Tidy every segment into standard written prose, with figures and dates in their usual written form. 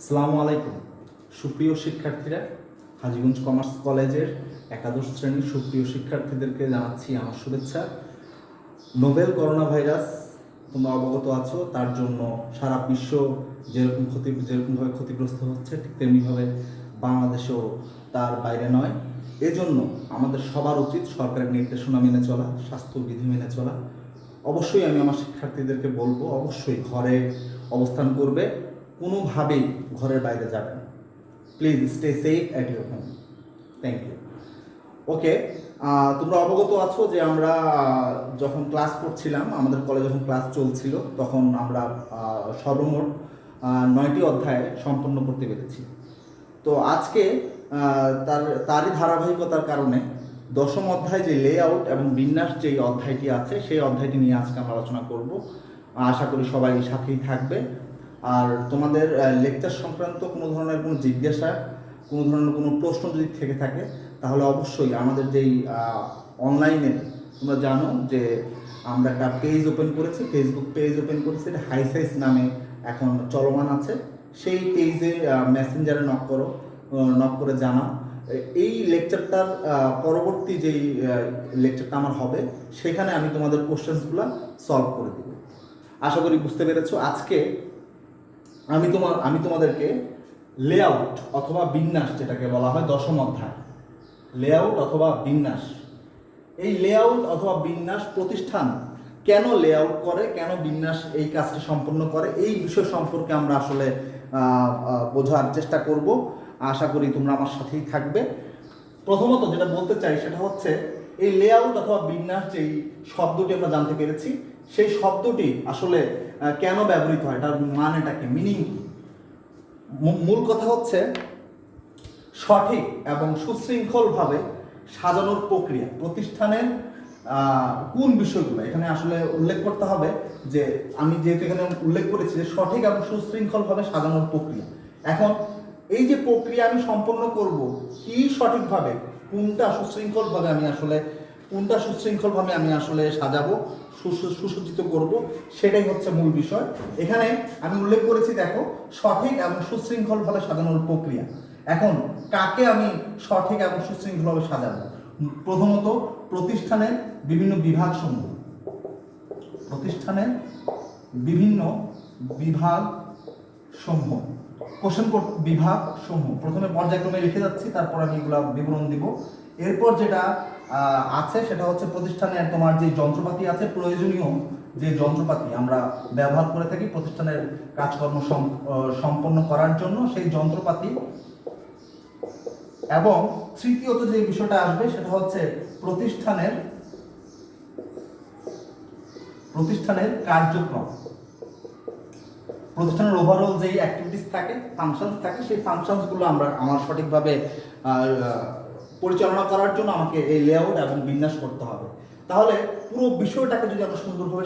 আসসালামু আলাইকুম সুপ্রিয় শিক্ষার্থীরা, হাজীগঞ্জ কমার্স কলেজের একাদশ শ্রেণীর সুপ্রিয় শিক্ষার্থীদেরকে জানাচ্ছি আমার শুভেচ্ছা। নোভেল করোনা ভাইরাস তোমরা অবগত আছো, তার জন্য সারা বিশ্ব যেরকমভাবে ক্ষতিগ্রস্ত হচ্ছে, ঠিক তেমনিভাবে বাংলাদেশও তার বাইরে নয়। এজন্য আমাদের সবার উচিত সরকারের নির্দেশনা মেনে চলা, স্বাস্থ্যবিধি মেনে চলা। অবশ্যই আমি আমার শিক্ষার্থীদেরকে বলবো, অবশ্যই ঘরে অবস্থান করবে, কোনোভাবেই ঘরের বাইরে যাবে না। Please stay safe at your home. Thank you. Okay, তোমরা অবগত আছো যে আমরা যখন ক্লাস করছিলাম, আমাদের কলেজে যখন ক্লাস চলছিল, তখন আমরা সর্বমোট 9টি অধ্যায় সম্পন্ন করতে পেরেছি। তো আজকে তারই ধারাবাহিকতার কারণে 10ম অধ্যায় যে লেআউট এবং বিন্যাস যেই অধ্যায়টি আছে, সেই অধ্যায়টি নিয়ে আজকে আমরা আলোচনা করব। আশা করি সবাই সাথেই থাকবে। আর তোমাদের লেকচার সংক্রান্ত কোনো ধরনের কোনো জিজ্ঞাসা, কোনো ধরনের কোনো প্রশ্ন যদি থেকে থাকে, তাহলে অবশ্যই আমাদের যেই অনলাইনে তোমরা জানো যে আমরা একটা পেজ ওপেন করেছি, ফেসবুক পেজ ওপেন করেছি, এটা হাই সাইজ নামে এখন চলমান আছে। সেই পেজে মেসেঞ্জারে নক করে জানাও। এই লেকচারটার পরবর্তী যেই লেকচারটা আমার হবে, সেখানে আমি তোমাদের কোশ্চেন্সগুলো সলভ করে দেব। আশা করি বুঝতে পেরেছো। আজকে আমি তোমাদেরকে লেআউট অথবা বিন্যাস, যেটাকে বলা হয় 10ম অধ্যায়, লেআউট অথবা বিন্যাস। এই লেআউট অথবা বিন্যাস প্রতিষ্ঠান কেন লেআউট করে, কেন বিন্যাস এই কাজটি সম্পন্ন করে, এই বিষয় সম্পর্কে আমরা আসলে বোঝার চেষ্টা করব। আশা করি তোমরা আমার সাথেই থাকবে। প্রথমত যেটা বলতে চাই সেটা হচ্ছে, এই লেআউট অথবা বিন্যাস যেই শব্দটি আমরা জানতে পেরেছি, সেই শব্দটি আসলে কেন ব্যবহৃত হয়, এটার মানেটা কি, মিনিং কি? মূল কথা হচ্ছে সঠিক এবং সুশৃঙ্খলভাবে সাজানোর প্রক্রিয়া। প্রতিষ্ঠানের কোন বিষয়গুলো এখানে আসলে উল্লেখ করতে হবে, যে আমি যেহেতু এখানে উল্লেখ করেছি যে সঠিক এবং সুশৃঙ্খলভাবে সাজানোর প্রক্রিয়া। এখন এই যে প্রক্রিয়া আমি সম্পন্ন করব, কি সঠিকভাবে, কোনটা সুশৃঙ্খলভাবে আমি আসলে সাজাবো, সুসজ্জিত করব, সেটাই হচ্ছে মূল বিষয়। এখানে আমি উল্লেখ করেছি, দেখো, সঠিক এবং সুশৃঙ্খলভাবে সাজানোর প্রক্রিয়া। এখন কাকে আমি সঠিক এবং সুশৃঙ্খলভাবে সাজাবো? প্রথমত প্রতিষ্ঠানের বিভিন্ন বিভাগসমূহ, কোশ্চেন কোড বিভাগসমূহ প্রথমে পর্যায়ক্রমে লিখে যাচ্ছি, তারপর আমি এগুলা বিবরণ দিব। এরপর যেটা আছে সেটা হচ্ছে প্রতিষ্ঠানের তোমার যে যন্ত্রপাতি আছে, প্রয়োজনীয় যে যন্ত্রপাতি আমরা ব্যবহার করে থাকি প্রতিষ্ঠানের কাজকর্ম সম্পন্ন করার জন্য, সেই যন্ত্রপাতি। এবং তৃতীয়ত যে বিষয়টা আসবে সেটা হচ্ছে প্রতিষ্ঠানের কার্যক্রম, প্রতিষ্ঠানের ওভারঅল যে অ্যাক্টিভিটিস থাকে, ফাংশনস থাকে, সেই ফাংশনসগুলো আমার সঠিকভাবে পরিচালনা করার জন্য আমাকে এই লেআউট এবং বিন্যাস করতে হবে। তাহলে পুরো বিষয়টাকে যদি আমরা সুন্দরভাবে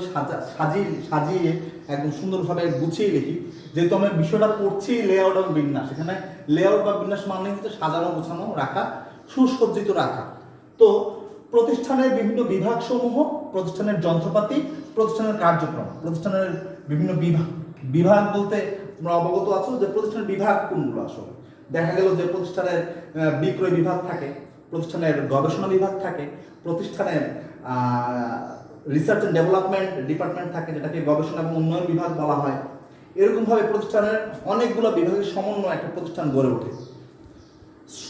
সাজিয়ে একদম সুন্দরভাবে গুছিয়ে লিখি, যেহেতু আমরা বিষয়টা পড়ছি লেআউট এবং বিন্যাস, এখানে লেআউট বা বিন্যাস মানে হচ্ছে সাজানো, গোছানো রাখা, সুসজ্জিত রাখা। তো প্রতিষ্ঠানের বিভিন্ন বিভাগসমূহ, প্রতিষ্ঠানের যন্ত্রপাতি, প্রতিষ্ঠানের কার্যক্রম। প্রতিষ্ঠানের বিভিন্ন বিভাগ বলতে তোমরা অবগত আছো যে প্রতিষ্ঠানের বিভাগ কোনগুলো। আসলে দেখা গেল যে প্রতিষ্ঠানের বিক্রয় বিভাগ থাকে, প্রতিষ্ঠানের গবেষণা বিভাগ থাকে, প্রতিষ্ঠানের রিসার্চ অ্যান্ড ডেভেলপমেন্ট ডিপার্টমেন্ট থাকে, যেটাকে গবেষণা এবং উন্নয়ন বিভাগ বলা হয়। এরকমভাবে প্রতিষ্ঠানের অনেকগুলো বিভাগের সমন্বয়ে একটা প্রতিষ্ঠান গড়ে ওঠে।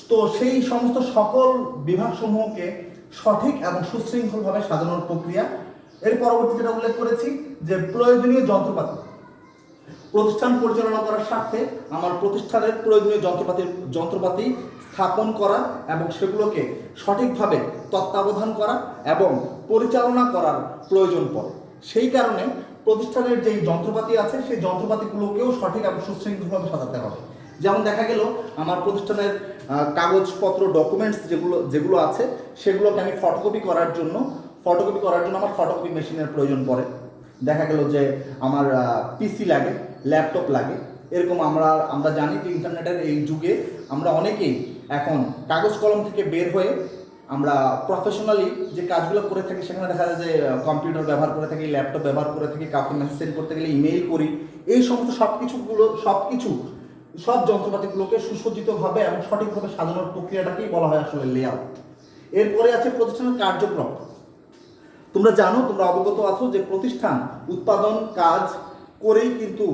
তো সেই সমস্ত সকল বিভাগসমূহকে সঠিক এবং সুশৃঙ্খলভাবে সাজানোর প্রক্রিয়া। এর পরবর্তী যেটা উল্লেখ করেছি যে প্রয়োজনীয় যন্ত্রপাতি, প্রতিষ্ঠান পরিচালনা করার স্বার্থে আমার প্রতিষ্ঠানের প্রয়োজনীয় যন্ত্রপাতি স্থাপন করা এবং সেগুলোকে সঠিকভাবে তত্ত্বাবধান করা এবং পরিচালনা করার প্রয়োজন পড়ে। সেই কারণে প্রতিষ্ঠানের যেই যন্ত্রপাতি আছে, সেই যন্ত্রপাতিগুলোকেও সঠিক এবং সুশৃঙ্খলভাবে সাজাতে হবে। যেমন দেখা গেল আমার প্রতিষ্ঠানের কাগজপত্র, ডকুমেন্টস যেগুলো আছে, সেগুলোকে আমি ফটোকপি করার জন্য আমার ফটোকপি মেশিনের প্রয়োজন পড়ে। দেখা গেল যে আমার পিসি লাগে, ল্যাপটপ লাগে। এরকম আমরা জানি যে ইন্টারনেটের এই যুগে আমরা অনেকেই এখন কাগজ কলম থেকে বের হয়ে আমরা প্রফেশনালি যে কাজগুলো করে থাকি, সেখানে দেখা যায় যে কম্পিউটার ব্যবহার করে থাকি, ল্যাপটপ ব্যবহার করে থাকি, কাউকে মেসেজ সেন্ড করতে গেলে ইমেইল করি। এই সমস্ত সব কিছু সব যন্ত্রপাতিগুলোকে সুসজ্জিতভাবে এবং সঠিকভাবে সাজানোর প্রক্রিয়াটাকেই বলা হয় আসলে লেআউট। এরপরে আছে প্রতিষ্ঠানের কার্যক্রম। তোমরা জানো, তোমরা অবগত আছো যে প্রতিষ্ঠান উৎপাদন কাজ করেই কিন্তু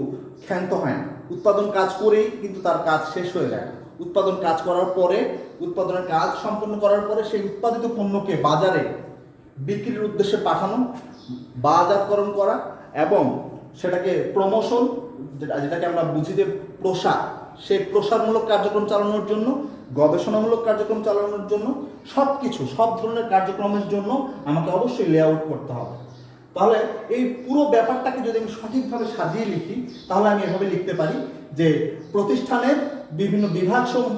ক্ষান্ত হয় না, উৎপাদন কাজ করেই কিন্তু তার কাজ শেষ হয়ে যায়। উৎপাদন কাজ করার পরে, উৎপাদনের কাজ সম্পন্ন করার পরে সেই উৎপাদিত পণ্যকে বাজারে বিক্রির উদ্দেশ্যে পাঠানো, বাজারকরণ করা এবং সেটাকে প্রমোশন, যেটাকে আমরা বুঝি যে প্রসার, সেই প্রসারমূলক কার্যক্রম চালানোর জন্য, গবেষণামূলক কার্যক্রম চালানোর জন্য, সব ধরনের কার্যক্রমের জন্য আমাকে অবশ্যই লেআউট করতে হবে। তাহলে এই পুরো ব্যাপারটাকে যদি আমি সঠিকভাবে সাজিয়ে লিখি, তাহলে আমি এভাবে লিখতে পারি যে প্রতিষ্ঠানের বিভিন্ন বিভাগসমূহ,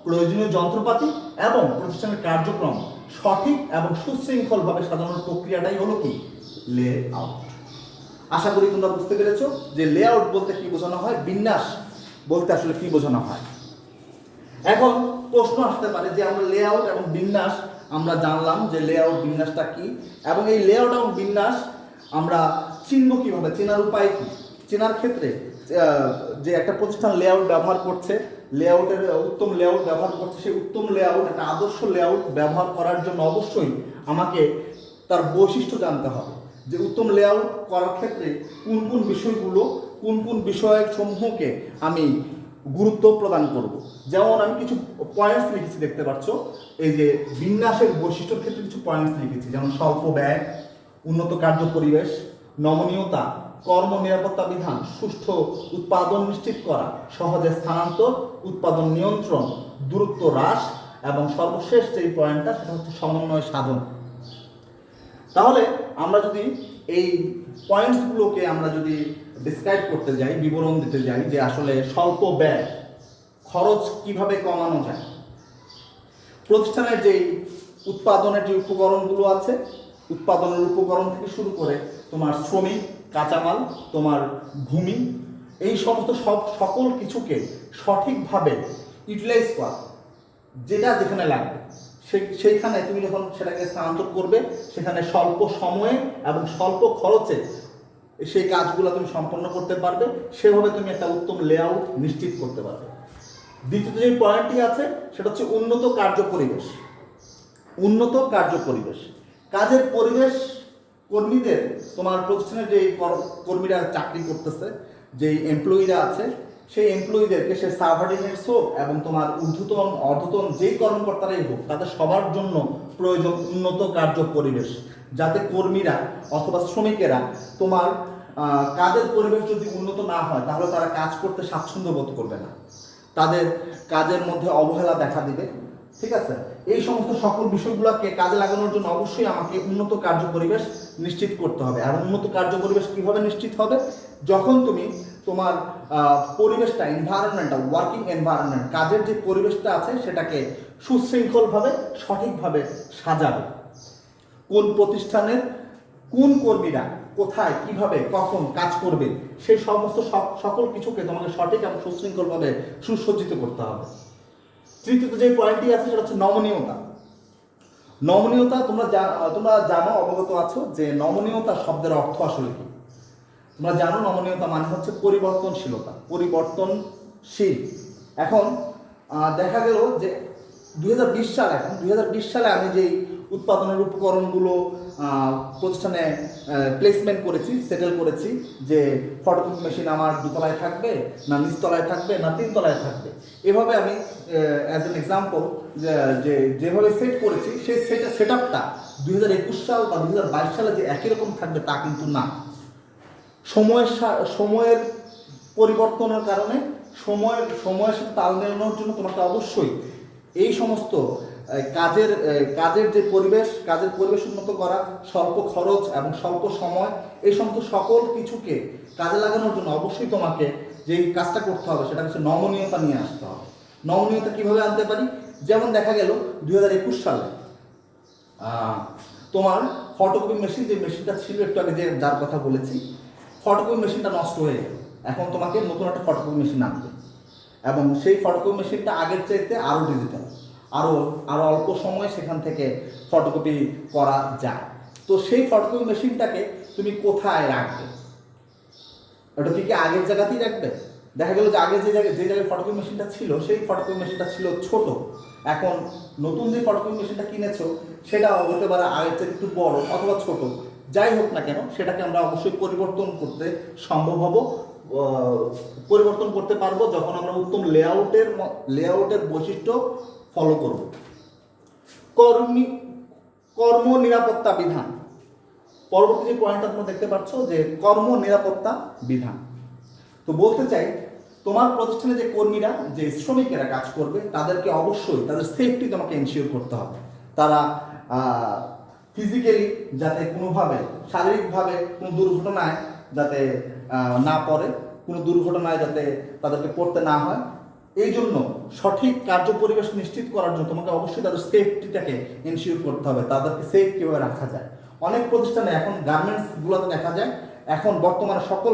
প্রয়োজনীয় যন্ত্রপাতি এবং প্রতিষ্ঠানের কার্যক্রম সঠিক এবং সুশৃঙ্খলভাবে সাজানোর প্রক্রিয়াটাই হলো কি লেআউট। আশা করি তোমরা বুঝতে পেরেছো যে লেআউট বলতে কি বোঝানো হয়, বিন্যাস বলতে আসলে কি বোঝানো হয়। এখন প্রশ্ন আসতে পারে যে আমরা লেআউট এবং বিন্যাস আমরা জানলাম যে লেআউট বিন্যাসটা কি, এবং এই লেআউট এবং বিন্যাস আমরা চিনব কিভাবে, চেনার উপায় কি। চেনার ক্ষেত্রে যে একটা প্রতিষ্ঠান লেআউট ব্যবহার করছে, লেআউটের উত্তম লেআউট ব্যবহার করছে, সেই উত্তম লেআউট, একটা আদর্শ লেআউট ব্যবহার করার জন্য অবশ্যই আমাকে তার বৈশিষ্ট্য জানতে হবে যে উত্তম লেআউট করার ক্ষেত্রে কোন কোন বিষয়গুলো, কোন কোন বিষয়সমূহকে আমি গুরুত্ব প্রদান করব। যেমন আমি কিছু পয়েন্টস লিখেছি, দেখতে পাচ্ছ এই যে বিন্যাসের বৈশিষ্ট্যের ক্ষেত্রে কিছু পয়েন্টস লিখেছি, যেমন স্বল্প ব্যয়, উন্নত কার্য পরিবেশ, নমনীয়তা, কর্ম নিরাপত্তা বিধান, সুষ্ঠু উৎপাদন নিশ্চিত করা, সহজে স্থানান্তর, উৎপাদন নিয়ন্ত্রণ, দূরত্ব হ্রাস এবং সর্বশেষ যেই পয়েন্টটা সেটা হচ্ছে সমন্বয় সাধন। তাহলে আমরা যদি এই পয়েন্টসগুলোকে আমরা যদি ডিসক্রাইব করতে যাই, বিবরণ দিতে যাই যে আসলে স্বল্প ব্যয়, খরচ কিভাবে কমানো যায়, প্রতিষ্ঠানের যেই উৎপাদনের যে উপকরণগুলো আছে, উৎপাদনের উপকরণ থেকে শুরু করে তোমার শ্রমিক, কাঁচামাল, তোমার ভূমি, এই সমস্ত সকল কিছুকে সঠিকভাবে ইউটিলাইজ করা, যেটা যেখানে লাগবে সেইখানে তুমি যখন সেটাকে স্থানান্তর করবে, সেখানে স্বল্প সময়ে এবং স্বল্প খরচে সেই কাজগুলো তুমি সম্পন্ন করতে পারবে, সেভাবে তুমি একটা উত্তম লেআউট নিশ্চিত করতে পারবে। দ্বিতীয় যে পয়েন্টটি আছে সেটা হচ্ছে উন্নত কার্য পরিবেশ। উন্নত কার্য পরিবেশ, কাজের পরিবেশ, কর্মীদের, তোমার প্রতিষ্ঠানের যে কর্মীরা চাকরি করতেছে, যে এমপ্লয়িরা আছে, সেই এমপ্লয়িদেরকে, সে সাবঅর্ডিনেটস হোক এবং তোমার ঊর্ধ্বতন অর্ধতন যেই কর্মকর্তারাই হোক, তাদের সবার জন্য প্রয়োজন উন্নত কার্য পরিবেশ, যাতে কর্মীরা অথবা শ্রমিকেরা তোমার কাজের পরিবেশ যদি উন্নত না হয় তাহলে তারা কাজ করতে স্বাচ্ছন্দ্য বোধ করবে না, তাদের কাজের মধ্যে অবহেলা দেখা দিবে। ঠিক আছে, এই সমস্ত সকল বিষয়গুলোকে কাজে লাগানোর জন্য অবশ্যই আমাকে উন্নত কার্য পরিবেশ নিশ্চিত করতে হবে। আর উন্নত কার্য পরিবেশ কীভাবে নিশ্চিত হবে? যখন তুমি তোমার পরিবেশটা, এনভায়রনমেন্টটা, ওয়ার্কিং এনভায়রনমেন্ট, কাজের যে পরিবেশটা আছে সেটাকে সুশৃঙ্খলভাবে সঠিকভাবে সাজাবে। কোন প্রতিষ্ঠানের কোন কর্মীরা কোথায়, কিভাবে, কখন কাজ করবে, সেই সমস্ত সকল কিছুকে তোমাকে সঠিক এবং সুশৃঙ্খলভাবে সুসজ্জিত করতে হবে। তৃতীয়ত যে পয়েন্টটি আছে সেটা হচ্ছে নমনীয়তা। নমনীয়তা তোমরা জানো, অবগত আছো যে নমনীয়তা শব্দের অর্থ আসলে কি? তোমরা জানো নমনীয়তা মানে হচ্ছে পরিবর্তনশীলতা, পরিবর্তনশীল। এখন দেখা গেল যে 2020 সালে আমি যেই উৎপাদনের উপকরণগুলো প্রতিষ্ঠানে প্লেসমেন্ট করেছি, সেটেল করেছি, যে ফটোকপি মেশিন আমার দোতলায় থাকবে না নিচতলায় থাকবে না তিনতলায় থাকবে, এভাবে আমি অ্যাজ এন এক্সাম্পল যেভাবে সেট করেছি, সেই সেট আপটা 2021 সাল বা 2022 সালে যে একই রকম থাকবে তা কিন্তু না। সময়ের পরিবর্তনের কারণে সময়ের সাথে তাল মেলানোর জন্য তোমাকে অবশ্যই এই সমস্ত কাজের যে পরিবেশ, কাজের পরিবেশ উন্নত করা, স্বল্প খরচ এবং স্বল্প সময়, এই সমস্ত সকল কিছুকে কাজে লাগানোর জন্য অবশ্যই তোমাকে যেই কাজটা করতে হবে সেটা হচ্ছে নমনীয়তা নিয়ে আসতে হবে। নমনীয়তা কীভাবে আনতে পারি? যেমন দেখা গেল 2021 সালে তোমার ফটোকপি মেশিন, যে মেশিনটা ছিল একটু আগে যার কথা বলেছি, ফটোকপি মেশিনটা নষ্ট হয়ে গেল। এখন তোমাকে নতুন একটা ফটোকপি মেশিন আনবে এবং সেই ফটোকপি মেশিনটা আগের চাইতে আরও ডিজিটাল, আরও অল্প সময়ে সেখান থেকে ফটোকপি করা যায়। তো সেই ফটোকপি মেশিনটাকে তুমি কোথায় রাখবে? ওটা কি আগের জায়গাতেই রাখবে? দেখা গেল যে আগে যে জায়গায় ফটোকপি মেশিনটা ছিল সেই ফটোকপি মেশিনটা ছিল ছোট, এখন নতুন যে ফটোকপি মেশিনটা কিনেছো সেটা হতে পারে আগের থেকে একটু বড় অথবা ছোট, যাই হোক না কেন সেটাকে আমরা অবশ্যই পরিবর্তন করতে সম্ভব হব, পরিবর্তন করতে পারবো যখন আমরা উত্তম লেআউটের বৈশিষ্ট্য ফলো করব। কর্ম নিরাপত্তা বিধান, পরবর্তী যে পয়েন্টটা তোমরা দেখতে পাচ্ছ যে কর্ম নিরাপত্তা বিধান। তো বলতে চাই তোমার প্রতিষ্ঠানে যে কর্মীরা, যে শ্রমিকেরা কাজ করবে তাদেরকে অবশ্যই তাদের সেফটি তোমাকে এনশিওর করতে হবে। তারা ফিজিক্যালি যাতে কোনোভাবে শারীরিকভাবে কোনো দুর্ঘটনায় যাতে না পড়ে, কোনো দুর্ঘটনায় যাতে তাদেরকে পড়তে না হয়, এই জন্য সঠিক কার্য পরিবেশ নিশ্চিত করার জন্য তোমাকে অবশ্যই তাদের সেফটিটাকে এনশিওর করতে হবে। তাদেরকে সেফ কীভাবে রাখা যায়, অনেক প্রতিষ্ঠানে এখন গার্মেন্টসগুলোতে দেখা যায়, এখন বর্তমানে সকল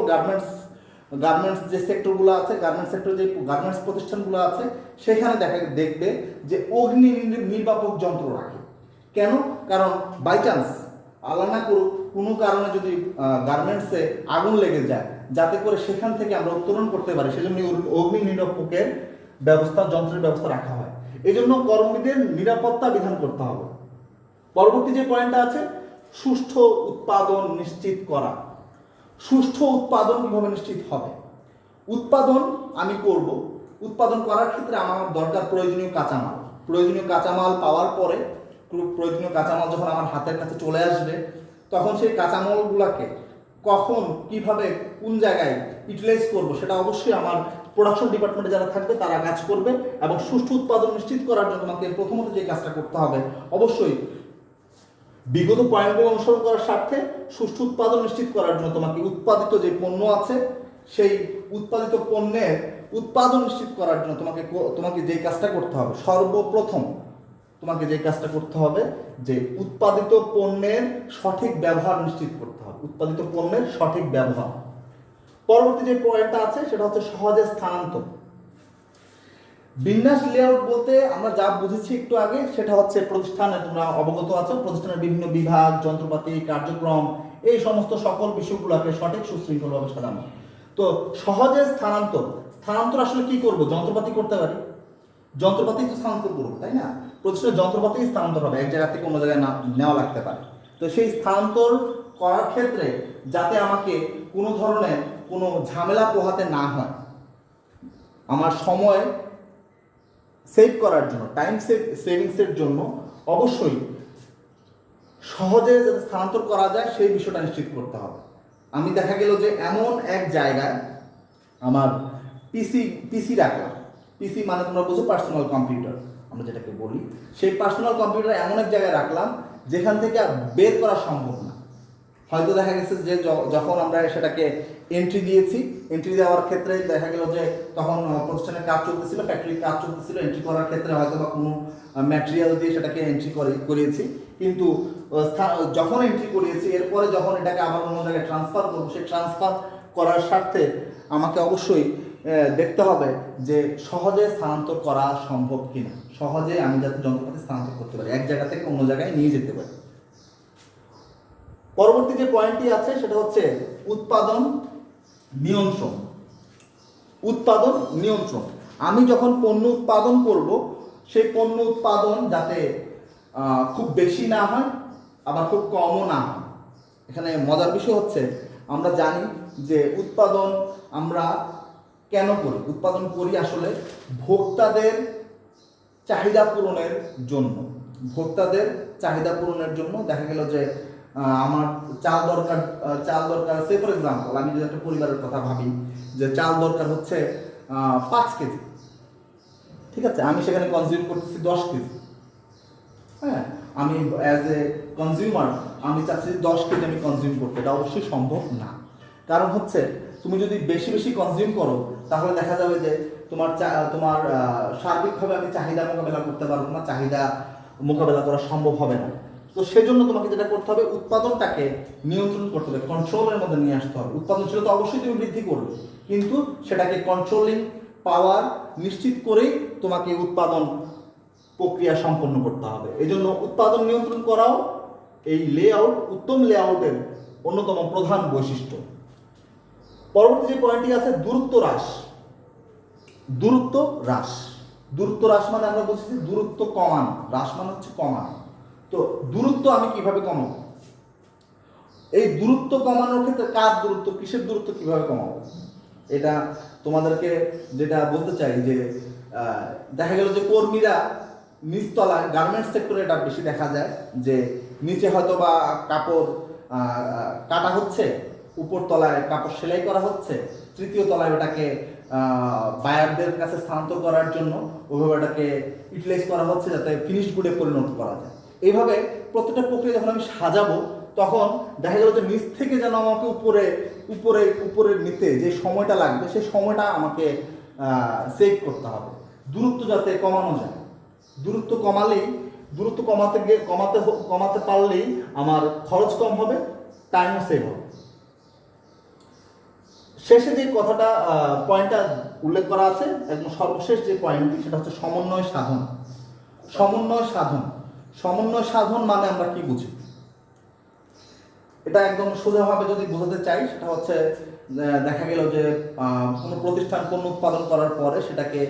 গার্মেন্টস যে সেক্টরগুলো আছে, গার্মেন্টস সেক্টর যে গার্মেন্টস প্রতিষ্ঠানগুলো আছে সেখানে দেখবে যে অগ্নি নির্বাপক যন্ত্র রাখে। কেন? কারণ বাই চান্স আল্লাহ না করুক কোনো কারণে যদি গার্মেন্টসে আগুন লেগে যায়, যাতে করে সেখান থেকে আমরা উত্তোলন করতে পারি, সেজন্য অগ্নি নির্বাপকের ব্যবস্থা, যন্ত্রের ব্যবস্থা রাখা হয়। এই জন্য কর্মীদের নিরাপত্তা বিধান করতে হবে। পরবর্তী যে পয়েন্টটা আছে, সুষ্ঠু উৎপাদন নিশ্চিত করা। সুষ্ঠু উৎপাদন কীভাবে নিশ্চিত হবে? উৎপাদন আমি করব, উৎপাদন করার ক্ষেত্রে আমার দরকার প্রয়োজনীয় কাঁচামাল। প্রয়োজনীয় কাঁচামাল পাওয়ার পরে, প্রয়োজনীয় কাঁচামাল যখন আমার হাতের কাছে চলে আসবে, তখন সেই কাঁচামালগুলোকে কখন কিভাবে কোন জায়গায় ইউটিলাইজ করব সেটা অবশ্যই আমার প্রোডাকশন ডিপার্টমেন্টে যারা থাকবে তারা কাজ করবে। এবং সুষ্ঠু উৎপাদন নিশ্চিত করার জন্য আমাকে প্রথমত যে কাজটা করতে হবে, অবশ্যই বিগত পয়েন্টগুলো অনুসরণ করার স্বার্থে সুষ্ঠু উৎপাদন নিশ্চিত করার জন্য তোমাকে উৎপাদিত যে পণ্য আছে সেই উৎপাদিত পণ্যের উৎপাদন নিশ্চিত করার জন্য তোমাকে যে কাজটা করতে হবে, সর্বপ্রথম তোমাকে যে কাজটা করতে হবে যে উৎপাদিত পণ্যের সঠিক ব্যবহার নিশ্চিত করতে হবে। উৎপাদিত পণ্যের সঠিক ব্যবহার। পরবর্তী যে পয়েন্টটা আছে সেটা হচ্ছে সহজে স্থানান্তর। বিন্যাস লেআউট বলতে আমরা যা বুঝেছি একটু আগে, সেটা হচ্ছে প্রতিষ্ঠানে, তোমরা অবগত আছো, প্রতিষ্ঠানের বিভিন্ন বিভাগ, যন্ত্রপাতি, কার্যক্রম, এই সমস্ত সকল বিষয়গুলোকে সঠিক সুশৃঙ্খলভাবে সাজানো। তো সহজে স্থানান্তর আসলে কি করব? যন্ত্রপাতি করতে পারি, যন্ত্রপাতি তো স্থানান্তর করবো, তাই না? প্রতিষ্ঠানের যন্ত্রপাতি স্থানান্তর হবে, এক জায়গা থেকে অন্য জায়গায় নেওয়া লাগতে পারে। তো সেই স্থানান্তর করার ক্ষেত্রে যাতে আমাকে কোনো ধরনের কোনো ঝামেলা পোহাতে না হয়, আমার সময় সেভ করার জন্য, টাইম সেভিংসের জন্য অবশ্যই সহজে যাতে স্থানান্তর করা যায় সেই বিষয়টা নিশ্চিত করতে হবে। আমি দেখা গেল যে এমন এক জায়গায় আমার পিসি রাখলাম, পিসি মানে তোমরা বুঝো পার্সোনাল কম্পিউটার আমরা যেটাকে বলি, সেই পার্সোনাল কম্পিউটার এমন এক জায়গায় রাখলাম যেখান থেকে আর বের করা সম্ভব না। হয়তো দেখা গেছে যে যখন আমরা সেটাকে এন্ট্রি দিয়েছি, এন্ট্রি দেওয়ার ক্ষেত্রে দেখা গেল যে তখন প্রতিষ্ঠানের কাজ চলতেছিল, ফ্যাক্টরির কাজ চলতেছিল, এন্ট্রি করার ক্ষেত্রে হয়তো বা কোনো ম্যাটেরিয়াল দিয়ে সেটাকে এন্ট্রি করিয়েছি, কিন্তু যখন এন্ট্রি করিয়েছি এরপরে যখন এটাকে আবার অন্য জায়গায় ট্রান্সফার করবো, সেই ট্রান্সফার করার স্বার্থে আমাকে অবশ্যই দেখতে হবে যে সহজে স্থানান্তর করা সম্ভব কিনা, সহজে আমি যাতে যন্ত্রপাতি স্থানান্তর করতে পারি, এক জায়গা থেকে অন্য জায়গায় নিয়ে যেতে পারি। পরবর্তী যে পয়েন্টটি আছে সেটা হচ্ছে উৎপাদন নিয়ন্ত্রণ। উৎপাদন নিয়ন্ত্রণ, আমি যখন পণ্য উৎপাদন করব সেই পণ্য উৎপাদন যাতে খুব বেশি না হয় আবার খুব কমও না হয়। এখানে মজার বিষয় হচ্ছে আমরা জানি যে উৎপাদন আমরা কেন করি? উৎপাদন করি আসলে ভোক্তাদের চাহিদা পূরণের জন্য। ভোক্তাদের চাহিদা পূরণের জন্য দেখা গেল যে আমার চাল দরকার সে ফর এক্সাম্পল, আমি যদি একটা পরিবারের কথা ভাবি যে চাল দরকার হচ্ছে 5 কেজি, ঠিক আছে, আমি সেখানে কনজিউম করতেছি 10 কেজি। হ্যাঁ, আমি অ্যাজ এ কনজিউমার আমি চাচ্ছি 10 কেজি আমি কনজিউম করতে, এটা অবশ্যই সম্ভব না। কারণ হচ্ছে তুমি যদি বেশি বেশি কনজিউম করো তাহলে দেখা যাবে যে তোমার সার্বিকভাবে আমি চাহিদা মোকাবেলা করতে পারবো না, চাহিদা মোকাবেলা করা সম্ভব হবে না। তো সেজন্য তোমাকে যেটা করতে হবে, উৎপাদনটাকে নিয়ন্ত্রণ করতে হবে, কন্ট্রোলের মধ্যে নিয়ে আসতে হবে। উৎপাদনশীলতা অবশ্যই তুমি বৃদ্ধি করবে, কিন্তু সেটাকে কন্ট্রোলিং পাওয়ার নিশ্চিত করেই তোমাকে উৎপাদন প্রক্রিয়া সম্পন্ন করতে হবে। এই জন্য উৎপাদন নিয়ন্ত্রণ করাও এই উত্তম লেআউটের অন্যতম প্রধান বৈশিষ্ট্য। পরবর্তী যে পয়েন্টটি আছে দূরত্ব হ্রাস। দূরত্ব হ্রাস। দূরত্ব হ্রাস মানে আমরা বলছি যে দূরত্ব কমানো, হ্রাস মানে হচ্ছে কমানো। তো দূরত্ব আমি কিভাবে কমাবো? এই দূরত্ব কমানোর ক্ষেত্রে কার দূরত্ব, কিসের দূরত্ব কিভাবে কমাবো, এটা তোমাদেরকে যেটা বলতে চাই যে দেখা গেল যে কর্মীরা নিচতলায় গার্মেন্টস সেক্টরে এটা বেশি দেখা যায় যে নিচে হয়তো বা কাপড় কাটা হচ্ছে, উপর তলায় কাপড় সেলাই করা হচ্ছে, তৃতীয় তলায় ওটাকে বায়ারদের কাছে স্থানান্তর করার জন্য ওইভাবে ওটাকে ইউটিলাইজ করা হচ্ছে যাতে ফিনিশ গুডে পরিণত করা যায়। এইভাবে প্রত্যেকটা প্রক্রিয়া যখন আমি সাজাবো তখন দেখা গেল যে নিচ থেকে যেন আমাকে উপরে উপরে উপরে নিতে যে সময়টা লাগবে সেই সময়টা আমাকে সেভ করতে হবে, দূরত্ব যাতে কমানো যায়। দূরত্ব কমালেই, দূরত্ব কমাতে পারলেই আমার খরচ কম হবে, টাইমও সেভ হবে। শেষে যে কথাটা পয়েন্টটা উল্লেখ করা আছে, একদম সর্বশেষ যে পয়েন্টটি সেটা হচ্ছে সমন্বয় সাধন। সমন্বয় সাধন, সমন্বয় সাধন মানে আমরা কি বুঝি? এটা একদম সোজাভাবে যদি বোঝাতে চাই সেটা হচ্ছে দেখা গেল যে কোনো প্রতিষ্ঠান পণ্য উৎপাদন করার পরে সেটাকে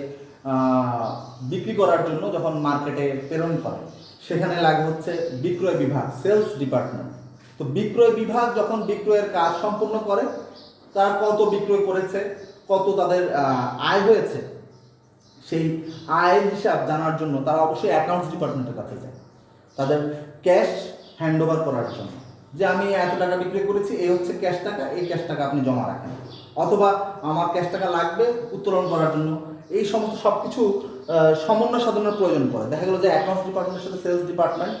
বিক্রি করার জন্য যখন মার্কেটে প্রেরণ করে সেখানে লাগে হচ্ছে বিক্রয় বিভাগ, সেলস ডিপার্টমেন্ট। তো বিক্রয় বিভাগ যখন বিক্রয়ের কাজ সম্পূর্ণ করে, তারা কত বিক্রয় করেছে, কত তাদের আয় হয়েছে, সেই আয়ের হিসাব জানার জন্য তারা অবশ্যই অ্যাকাউন্টস ডিপার্টমেন্টের কাছে যায় তাদের ক্যাশ হ্যান্ড ওভার করার জন্য, যে আমি এত টাকা বিক্রি করেছি, এই হচ্ছে ক্যাশ টাকা, এই ক্যাশ টাকা আপনি জমা রাখেন, অথবা আমার ক্যাশ টাকা লাগবে উত্তোলন করার জন্য। এই সমস্ত সব কিছু সমন্বয় সাধনের প্রয়োজন পড়ে। দেখা গেল যে অ্যাকাউন্টস ডিপার্টমেন্টের সাথে সেলস ডিপার্টমেন্ট,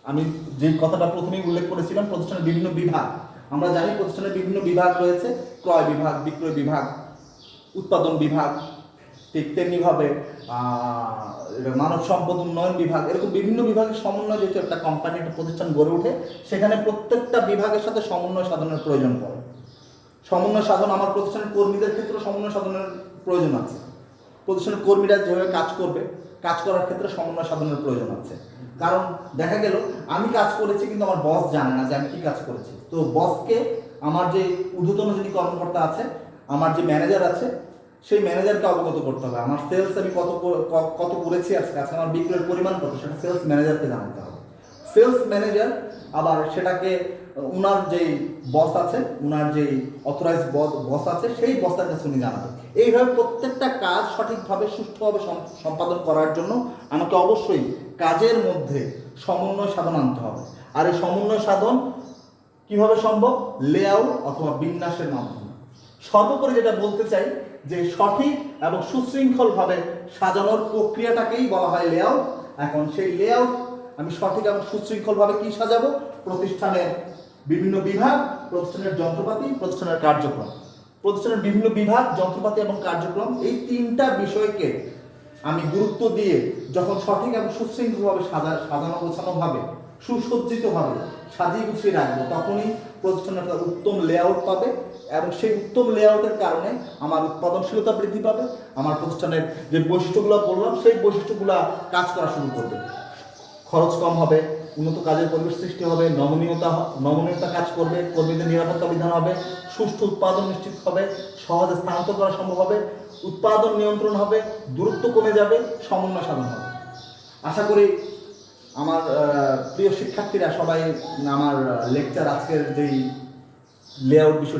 আমি যে কথাটা প্রথমেই উল্লেখ করেছিলাম, প্রতিষ্ঠানের বিভিন্ন বিভাগ, আমরা জানি প্রতিষ্ঠানের বিভিন্ন বিভাগ রয়েছে, ক্রয় বিভাগ, বিক্রয় বিভাগ, উৎপাদন বিভাগ, ঠিক তেমনিভাবে মানব সম্পদ উন্নয়ন বিভাগ, এরকম বিভিন্ন বিভাগের সমন্বয় যেহেতু একটা কোম্পানি, একটা প্রতিষ্ঠান গড়ে ওঠে, সেখানে প্রত্যেকটা বিভাগের সাথে সমন্বয় সাধনের প্রয়োজন পড়ে। সমন্বয় সাধন আমার প্রতিষ্ঠানের কর্মীদের ক্ষেত্রে সমন্বয় সাধনের প্রয়োজন আছে। প্রতিষ্ঠানের কর্মীরা যেভাবে কাজ করবে, কাজ করার ক্ষেত্রে সমন্বয় সাধনের প্রয়োজন আছে। কারণ দেখা গেল আমি কাজ করেছি কিন্তু আমার বস জানে না যে আমি কি কাজ করেছি। তো বসকে, আমার যে ঊর্ধ্বতন যিনি কর্মকর্তা আছে, আমার যে ম্যানেজার আছে, সেই ম্যানেজারকে অবগত করতে হবে। আমার সেলস আমি কত করেছি আজকে, আমার বিক্রয়ের পরিমাণ কত, সেটা সেলস ম্যানেজারকে জানাতে হবে। সেলস ম্যানেজার আবার সেটাকে উনার যেই বস আছে, উনার যেই অথরাইজ বস আছে, সেই বসের কাছে উনি জানাবেন। এইভাবে প্রত্যেকটা কাজ সঠিকভাবে সুষ্ঠুভাবে সম্পাদন করার জন্য আমাকে অবশ্যই কাজের মধ্যে সমন্বয় সাধন আনতে হবে। আর এই সমন্বয় সাধন কিভাবে সম্ভব? লেআউট অথবা বিন্যাসের মাধ্যমে। সর্বোপরি যেটা বলতে চাই যে সঠিক এবং সুশৃঙ্খলভাবে সাজানোর প্রক্রিয়াটাকেই বলা হয় লেআউট। এখন সেই লেআউট আমি সঠিক এবং সুশৃঙ্খলভাবে কি সাজাবো? প্রতিষ্ঠানের বিভিন্ন বিভাগ, প্রতিষ্ঠানের যন্ত্রপাতি, প্রতিষ্ঠানের কার্যক্রম। প্রতিষ্ঠানের বিভিন্ন বিভাগ, যন্ত্রপাতি এবং কার্যক্রম, এই তিনটা বিষয়কে আমি গুরুত্ব দিয়ে যখন সঠিক এবং সুশৃঙ্খলভাবে সাজানো গোছানোভাবে, সুসজ্জিতভাবে সাজিয়ে গুছিয়ে রাখবো, তখনই প্রতিষ্ঠান একটা উত্তম লেআউট পাবে এবং সেই উত্তম লেআউটের কারণে আমার উৎপাদনশীলতা বৃদ্ধি পাবে। আমার প্রতিষ্ঠানের যে বৈশিষ্ট্যগুলো বললাম সেই বৈশিষ্ট্যগুলো কাজ করা শুরু করবে, খরচ কম হবে, উন্নত কাজের পরিবেশ সৃষ্টি হবে, নমনীয়তা কাজ করবে, কর্মীদের নিরাপত্তা বিধান হবে, সুষ্ঠু উৎপাদন নিশ্চিত হবে, সহজে স্থানান্তর করা সম্ভব হবে, উৎপাদন নিয়ন্ত্রণ হবে, দূরত্ব কমে যাবে, সমন্বয় সাধন হবে। আশা করি আমার প্রিয় শিক্ষার্থীরা সবাই আমার লেকচার আজকের যেই লেআউট বিষয়